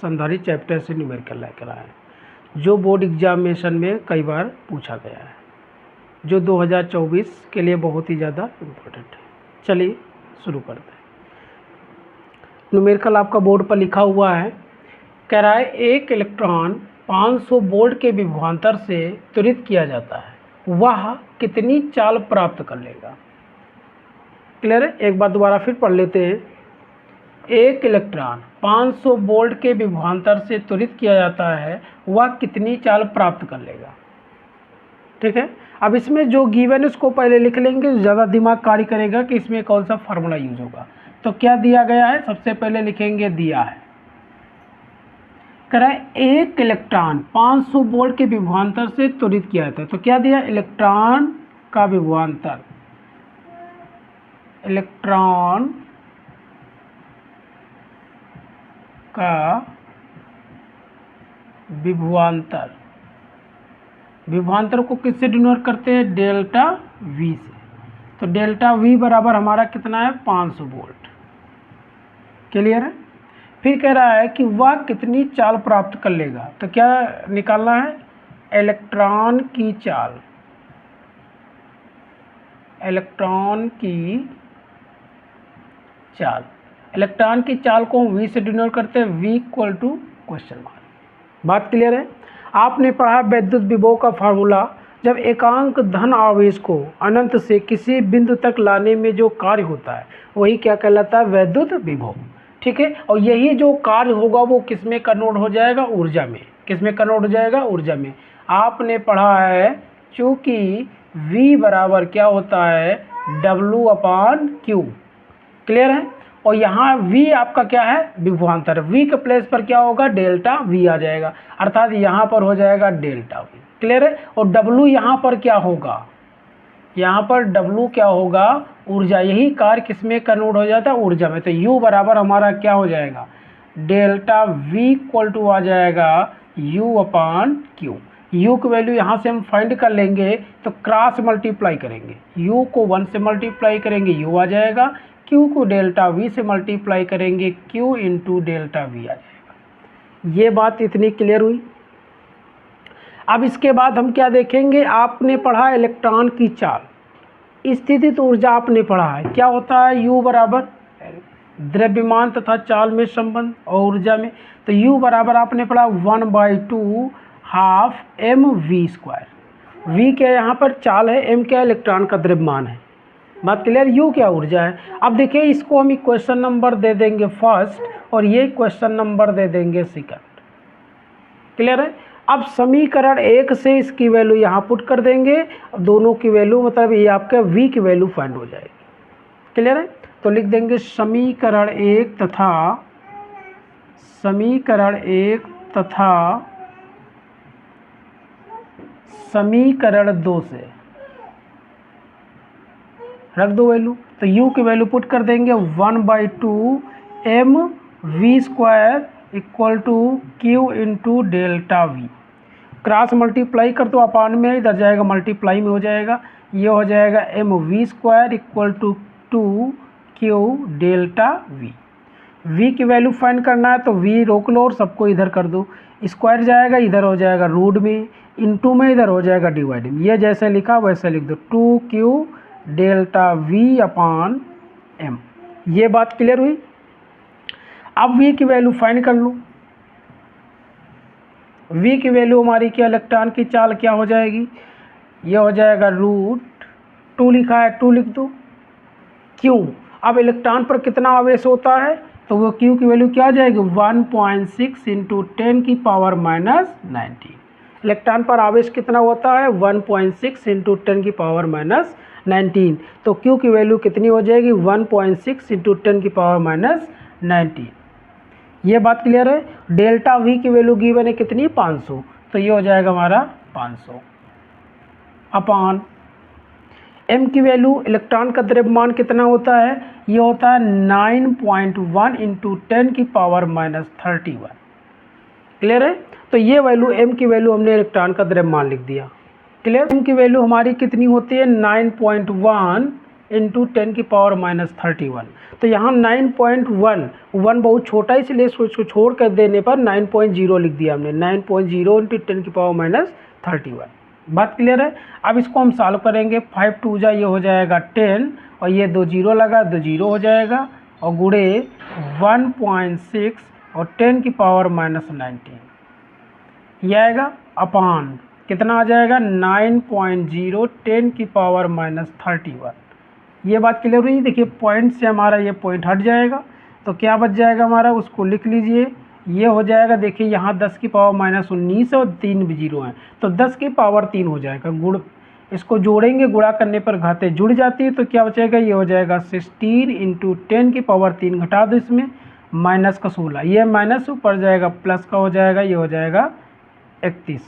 संधारित chapter से numerical लेकर आए हैं, जो बोर्ड एग्जामिनेशन में कई बार पूछा गया है, जो 2024 के लिए बहुत ही ज़्यादा इम्पोर्टेंट है। चलिए शुरू करते हैं। न्यूमेरिकल आपका बोर्ड पर लिखा हुआ है, कह रहा है एक इलेक्ट्रॉन 500 वोल्ट के विभवांतर से त्वरित किया जाता है, वह कितनी चाल प्राप्त कर लेगा। क्लियर है? एक बार दोबारा फिर पढ़ लेते हैं। एक इलेक्ट्रॉन 500 वोल्ट के विभवांतर से त्वरित किया जाता है, वह कितनी चाल प्राप्त कर लेगा। ठीक है, अब इसमें जो गिवन है उसको पहले लिख लेंगे, ज़्यादा दिमाग कार्य करेगा कि इसमें कौन सा फार्मूला यूज होगा। तो क्या दिया गया है, सबसे पहले लिखेंगे दिया है, कह रहा है एक इलेक्ट्रॉन 500 वोल्ट के विभवांतर से त्वरित किया जाता है। तो क्या दिया, इलेक्ट्रॉन का विभवांतर, इलेक्ट्रॉन का विभवांतर, विभवांतर को किससे डिनोट करते हैं, डेल्टा वी से। तो डेल्टा वी बराबर हमारा कितना है, 500 वोल्ट। क्लियर है? फिर कह रहा है कि वह कितनी चाल प्राप्त कर लेगा। तो क्या निकालना है, इलेक्ट्रॉन की चाल, इलेक्ट्रॉन की चाल, इलेक्ट्रॉन की चाल को हम वी से डिनोट करते हैं, V equal to question mark. बात क्लियर है? आपने पढ़ा विद्युत विभव का फार्मूला, जब एकांक धन आवेश को अनंत से किसी बिंदु तक लाने में जो कार्य होता है वही क्या कहलाता है, विद्युत विभव। ठीक है, और यही जो कार्य होगा वो किस में कन्वर्ट हो जाएगा, ऊर्जा में। किस में कन्वर्ट हो जाएगा, ऊर्जा में। आपने पढ़ा है चूंकि V बराबर क्या होता है, W/Q। क्लियर है? और यहाँ V आपका क्या है, विभवांतर। V के प्लेस पर क्या होगा, डेल्टा V आ जाएगा, अर्थात यहाँ पर हो जाएगा डेल्टा V। क्लियर है? और W यहाँ पर क्या होगा, यहाँ पर W क्या होगा, ऊर्जा। यही कार्य किस में कन्वर्ट हो जाता है, ऊर्जा में। तो U बराबर हमारा क्या हो जाएगा, डेल्टा V इक्वल टू आ जाएगा U/Q। U की वैल्यू यहाँ से हम फाइंड कर लेंगे, तो क्रॉस मल्टीप्लाई करेंगे, U को 1 से मल्टीप्लाई करेंगे U आ जाएगा, Q को डेल्टा V से मल्टीप्लाई करेंगे, Q इंटू डेल्टा V आ जाएगा। ये बात इतनी क्लियर हुई। अब इसके बाद हम क्या देखेंगे, आपने पढ़ा इलेक्ट्रॉन की चाल, स्थितिज ऊर्जा आपने पढ़ा है, क्या होता है, U बराबर द्रव्यमान तथा चाल में संबंध और ऊर्जा में। तो U बराबर आपने पढ़ा 1/2 हाफ mv²। V क्या यहाँ पर चाल है, m क्या इलेक्ट्रॉन का द्रव्यमान है। बात क्लियर? U क्या ऊर्जा है। अब देखिए, इसको हम क्वेश्चन नंबर दे देंगे फर्स्ट और ये क्वेश्चन नंबर दे देंगे सेकंड। क्लियर है? अब समीकरण 1 से इसकी वैल्यू यहाँ पुट कर देंगे, दोनों की वैल्यू मतलब ये आपका V की वैल्यू फाइंड हो जाएगी। क्लियर है? तो लिख देंगे समीकरण 1 तथा समीकरण 2 से रख दो वैल्यू। तो U की वैल्यू पुट कर देंगे 1/2 mv² equal to Q into delta V। Cross multiply कर दो, अपान में इधर जाएगा मल्टीप्लाई में हो जाएगा, ये हो जाएगा mv² equal to 2Q delta V। V की वैल्यू फाइंड करना है तो V रोक लो और सबको इधर कर दो, स्क्वायर जाएगा इधर हो जाएगा रूट में, इनटू में इधर हो जाएगा डिवाइड में। ये जैसे लिखा वैसे लिख दो, 2Q डेल्टा V/m। ये बात क्लियर हुई। अब V की वैल्यू फाइंड कर लो। V की वैल्यू हमारी क्या, इलेक्ट्रॉन की चाल क्या हो जाएगी, ये हो जाएगा √2 लिखा है, 2 लिख दो। Q, अब इलेक्ट्रॉन पर कितना आवेश होता है, तो वो Q की वैल्यू क्या आ जाएगी, 1.6 इंटू 10⁻⁹। इलेक्ट्रॉन पर आवेश कितना होता है, 1.6 इंटू 10⁻⁹। तो Q की वैल्यू कितनी हो जाएगी, 1.6 इंटू 10⁻⁹। ये बात क्लियर है। डेल्टा V की वैल्यू गिवन है कितनी, 500। तो ये हो जाएगा हमारा 500 अपान m की वैल्यू, इलेक्ट्रॉन का द्रव्यमान कितना होता है, ये होता है 9.1 इंटू 10⁻31। क्लियर है? तो ये वैल्यू m की वैल्यू हमने इलेक्ट्रॉन का द्रव्यमान लिख दिया। क्लियर? m की वैल्यू हमारी कितनी होती है, 9.1 इंटू 10⁻31। तो यहाँ 9.1 बहुत छोटा है, इसलिए इसको छोड़ कर देने पर 9.0 लिख दिया हमने। 9.0 इंटू 10⁻31। बात क्लियर है। अब इसको हम सॉल्व करेंगे। 5 2 जा ये हो जाएगा 10 और ये 2 जीरो लगा, 2 जीरो हो जाएगा और गुणे 1.6 और 10⁻19 ये आएगा अपान कितना आ जाएगा 9.0 10⁻31। ये बात क्लियर हुई। देखिए पॉइंट से हमारा ये पॉइंट हट जाएगा तो क्या बच जाएगा हमारा, उसको लिख लीजिए। ये हो जाएगा, देखिए यहाँ 10⁻19 और 3 भी जीरो हैं तो 10⁻3 हो जाएगा। गुण इसको जोड़ेंगे, गुणा करने पर घाते जुड़ जाती है तो क्या बचेगा, ये हो जाएगा 16 इंटू 10⁻3। घटा दो इसमें माइनस का 16, ये माइनस ऊपर जाएगा प्लस का हो जाएगा, ये हो जाएगा 31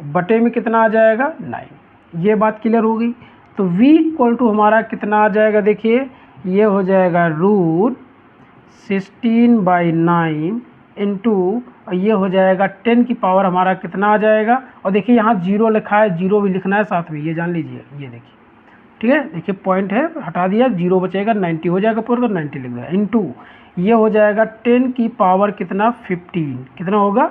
बटे में कितना आ जाएगा 9। ये बात क्लियर हो गई। तो v इक्वल टू हमारा कितना आ जाएगा, देखिए ये हो जाएगा √16/9 इंटू ये हो जाएगा 10 की पावर हमारा कितना आ जाएगा। और देखिए यहाँ जीरो लिखा है, जीरो भी लिखना है साथ में, ये जान लीजिए। ये देखिए ठीक है, देखिए पॉइंट है हटा दिया, जीरो बचेगा 90 हो जाएगा पूरा, तो 90 लिख दिया इंटू ये हो जाएगा 10 की पावर कितना 15, कितना होगा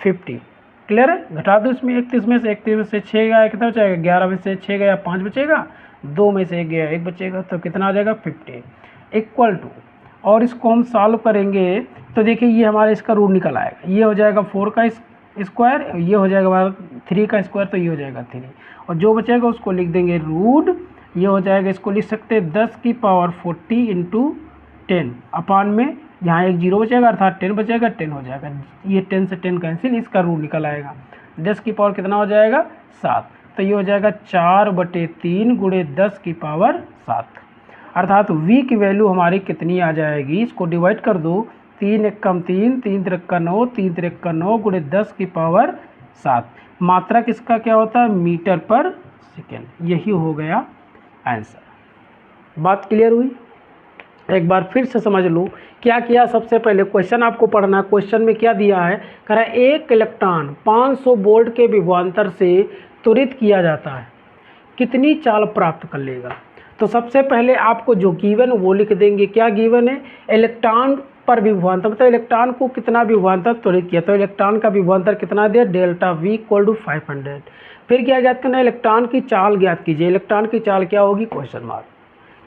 50। क्लियर है। घटा दो इसमें 31 में से 6 गया कितना बचेगा, 11 में से 6 गया 5 बचेगा, 2 में से 1 गया 1 बचेगा, तो कितना आ जाएगा 50 इक्वल टू। और इसको हम सॉल्व करेंगे तो देखिए ये हमारा इसका रूट निकल आएगा। ये हो जाएगा 4 का स्क्वायर, ये हो जाएगा हमारा 3 का स्क्वायर, तो ये हो जाएगा 3 और जो बचेगा उसको लिख देंगे रूट। ये हो जाएगा, इसको लिख सकते हैं 10⁻40 इंटू 10 अपान में यहाँ एक जीरो बचेगा अर्थात 10 बचेगा, 10 हो जाएगा। ये 10 से 10 कैंसिल, इसका रूट निकल आएगा। 10 की पावर कितना हो जाएगा 7, तो ये हो जाएगा 4/3 गुणे 10 की पावर 7 अर्थात v की वैल्यू हमारी कितनी आ जाएगी। इसको डिवाइड कर दो, 3 एकम 3, 3 तिरक्का 9, 3 तिरक्का 9 गुणे 10 की पावर 7। मात्रा किसका क्या होता है, मीटर पर सेकेंड। यही हो गया आंसर। बात क्लियर हुई। एक बार फिर से समझ लो क्या किया। सबसे पहले क्वेश्चन आपको पढ़ना है। क्वेश्चन में क्या दिया है, कह रहा है एक इलेक्ट्रॉन 500 वोल्ट के विभवांतर से त्वरित किया जाता है, कितनी चाल प्राप्त कर लेगा। तो सबसे पहले आपको जो गिवन वो लिख देंगे। क्या गिवन है, इलेक्ट्रॉन पर विभवांतर, मतलब इलेक्ट्रॉन को कितना विभवांतर त्वरित किया, तो इलेक्ट्रॉन का विभवांतर कितना दिया, डेल्टा v = 500। फिर क्या ज्ञात करना है, इलेक्ट्रॉन की चाल ज्ञात कीजिए। इलेक्ट्रॉन की चाल क्या होगी, क्वेश्चन मार्क।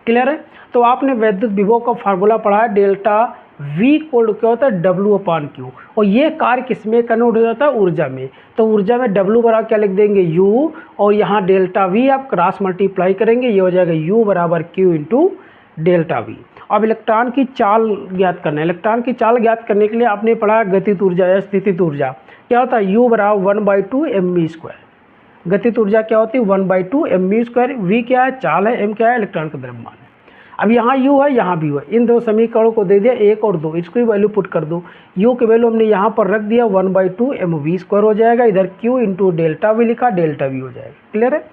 क्लियर है। तो आपने वैद्युत विभव का फार्मूला पढ़ा है, डेल्टा v = क्या होता है, W/Q। और ये कार्य किसमें कन्वर्ट हो जाता है, ऊर्जा में। तो ऊर्जा में W बराबर क्या लिख देंगे, U, और यहाँ डेल्टा v आप क्रॉस मल्टीप्लाई करेंगे, ये हो जाएगा U = Q × डेल्टा v। अब इलेक्ट्रॉन की चाल ज्ञात करना है। इलेक्ट्रॉन की चाल ज्ञात करने के लिए आपने पढ़ा गतिज ऊर्जा या स्थितिज ऊर्जा। क्या होता है, U = 1/2 mv²। गतिज ऊर्जा क्या होती है, 1/2 mv²। v क्या है, चाल है, m क्या है, इलेक्ट्रॉन का द्रव्यमान है। अब यहाँ u है, यहाँ भी है, इन दो समीकरणों को दे दिया 1 और 2, इसकी वैल्यू पुट कर दो। u की वैल्यू हमने यहाँ पर रख दिया, 1/2 mv² हो जाएगा। इधर q × डेल्टा v लिखा, डेल्टा v हो जाएगा। क्लियर है।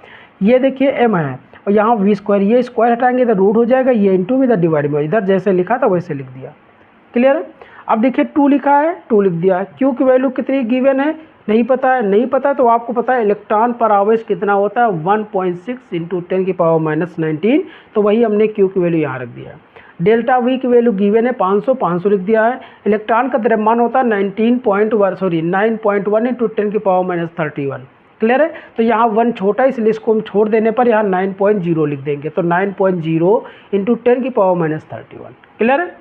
ये देखिए m है और यहाँ v², ये स्क्वायर हटाएंगे इधर रूट हो जाएगा, ये इंटू में इधर डिवाइड में, इधर जैसे लिखा था वैसे लिख दिया। क्लियर है। अब देखिए 2 लिखा है, 2 लिख दिया। q की वैल्यू कितनी गिवन है, नहीं पता है। नहीं पता तो आपको पता है इलेक्ट्रॉन पर आवेश कितना होता है, 1.6 × 10⁻19। तो वही हमने q की वैल्यू यहाँ रख दिया। डेल्टा v की वैल्यू गिवन है 500 लिख दिया है। इलेक्ट्रॉन का द्रव्यमान होता है 9.1 × 10⁻31। क्लियर है। तो यहाँ 1 छोटा, इसलिए इसको हम छोड़ देने पर यहाँ 9.0 लिख देंगे, तो 9.0 × 10⁻31। क्लियर है।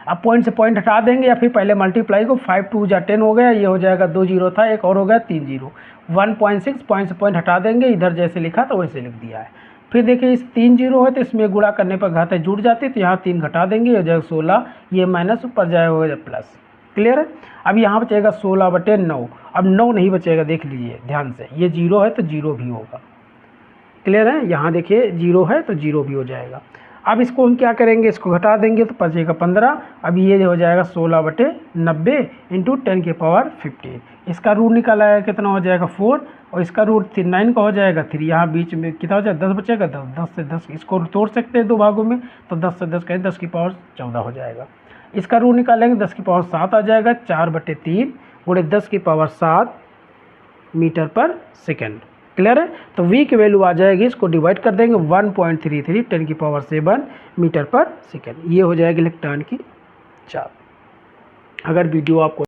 अब पॉइंट से पॉइंट हटा देंगे या फिर पहले मल्टीप्लाई को, 5 2 जा 10 हो गया, ये हो जाएगा 2 जीरो था, एक और हो गया 3 जीरो। 1.6 पॉइंट से पॉइंट हटा देंगे, इधर जैसे लिखा तो वैसे लिख दिया है। फिर देखिए इस 3 जीरो है तो इसमें गुणा करने पर घातें जुड़ जाती है, तो यहाँ 3 घटा देंगे, हो जाएगा 16, ये माइनस ऊपर जाएगा हो जाएगा प्लस। क्लियर है। अब यहाँ बचेगा 16/9। अब 9 नहीं बचेगा, देख लीजिए ध्यान से, ये जीरो है तो जीरो भी होगा। क्लियर है। यहाँ देखिए जीरो है तो जीरो भी हो जाएगा। अब इसको हम क्या करेंगे, इसको घटा देंगे तो बचेगा 15। अब ये हो जाएगा 16/90 × 10⁻15। इसका रूट निकाला है, कितना हो जाएगा 4, और इसका रूट 9 का हो जाएगा 3। यहाँ बीच में कितना हो जाएगा 10 बचेगा, 10 से 10 इसको तोड़ सकते हैं 2 भागों में, तो 10 से 10 कहें 10⁻14 हो जाएगा। इसका रूट निकालेंगे 10⁻7 आ जाएगा, 4/3 × 10⁻7 मीटर पर सेकेंड। क्लियर है। तो v की वैल्यू आ जाएगी, इसको डिवाइड कर देंगे 1.33 10⁻⁷ मीटर पर सेकेंड। ये हो जाएगी इलेक्ट्रॉन की चाल। अगर वीडियो आपको